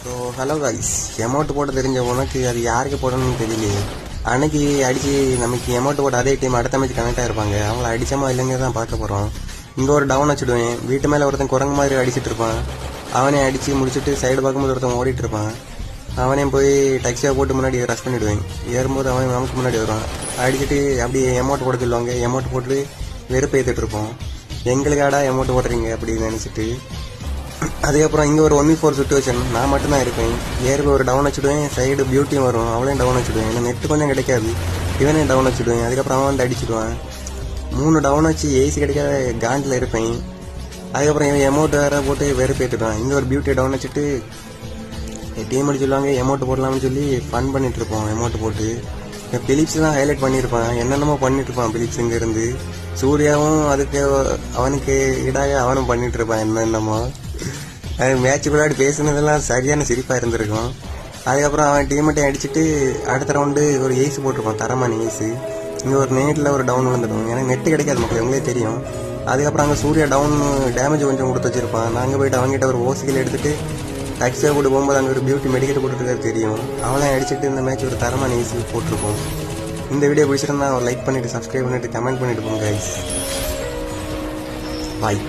So hello guys, amount போட தெரிஞ்ச உனக்கு அது யாருக்கு போடணும்னு தெரியலையே. அன்னைக்கு அடித்து நமக்கு எமௌண்ட் போட்ட அதே டீம் அடுத்த மேட்ச் கனெக்ட் ஆகிருப்பாங்க. அவங்கள அடித்தமா இல்லைங்க தான் பார்க்க போகிறோம். இங்கே ஒரு டவுன் வச்சுடுவேன். வீட்டு மேலே ஒருத்தன் குரங்கு மாதிரி அடிச்சுட்டு இருப்பான். அவனே அடித்து முடிச்சுட்டு சைடு பார்க்கும்போது ஒருத்தன் ஓடிட்டு இருப்பான். அவனையும் போய் டாக்ஸியாக போட்டு முன்னாடி ரஷ் பண்ணிவிடுவேன். ஏறும்போது அவன் நமக்கு முன்னாடி வருவான். அடிச்சுட்டு அப்படியே எமௌண்ட் போட சொல்லுவாங்க. எமௌண்ட் போட்டு வெறுப்பு ஏற்றிட்டு இருப்போம். எங்களுக்காடா எமௌண்ட் போடுறீங்க அப்படின்னு நினச்சிட்டு. அதுக்கப்புறம் இங்கே ஒரு 1v4 சுச்சுவேஷன். நான் மட்டும்தான் இருப்பேன். ஏருக்கு ஒரு டவுன் வச்சுடுவேன். சைடு பியூட்டியும் வரும். அவளையும் டவுன் வச்சுடுவேன். ஏன்னா நெட்டு கொஞ்சம் கிடைக்காது. இவனே டவுன் வச்சுடுவேன். அதுக்கப்புறம் அவன் வந்து அடிச்சுடுவான். 3 டவுன் வச்சு ஏசி கிடைக்காத காண்டில் இருப்பேன். அதுக்கப்புறம் இவன் எமௌண்ட் வேறு போட்டு வெறுப்பேற்றுடுவான். இங்கே ஒரு பியூட்டியை டவுன் வச்சுட்டு டீம் அடி சொல்லுவாங்க எமௌண்ட் போடலாம்னு சொல்லி ஃபன் பண்ணிட்டு இருப்போம். எமௌண்ட் போட்டு பிலிப்ஸ் தான் ஹைலைட் பண்ணியிருப்பான். என்னென்னமோ பண்ணிட்டு இருப்பான் பிலிப்ஸ். இங்கேருந்து சூர்யாவும் அதுக்கு அவனுக்கு ஈடாக அவனும் பண்ணிட்டு இருப்பான் என்னென்னமோ. அது மேட்ச் விளையாடி பேசுனதெல்லாம் சரியான சிரிப்பாக இருந்திருக்கும். அதுக்கப்புறம் அவன் டீமெட்டையும் அடிச்சுட்டு அடுத்த ரவுண்டு ஒரு ஏசு போட்டிருப்பான். தரமான ஏசு. இங்கே ஒரு நேட்டில் ஒரு டவுன் விழுந்துடும். ஏன்னா நெட்டு கிடைக்காது மக்கள், உங்களே தெரியும். அதுக்கப்புறம் அங்கே சூர்யா டவுன் டேமேஜ் கொஞ்சம் கொடுத்து வச்சிருப்பான். நாங்கள் போயிட்டு அவங்ககிட்ட ஒரு ஓசிகள் எடுத்துகிட்டு டாக்ஸியாக போட்டு போகும்போது அங்கே ஒரு பியூட்டி மெடிக்கெட் போட்டுருக்காரு தெரியும். அவளையும் அடிச்சுட்டு இந்த மேட்ச் ஒரு தரமான ஏசி போட்டிருப்போம். இந்த வீடியோ பிடிச்சிருந்தா ஒரு லைக் பண்ணிவிட்டு சப்ஸ்கிரைப் பண்ணிவிட்டு கமெண்ட் பண்ணிவிட்டு போங்க கைஸ். பாய்.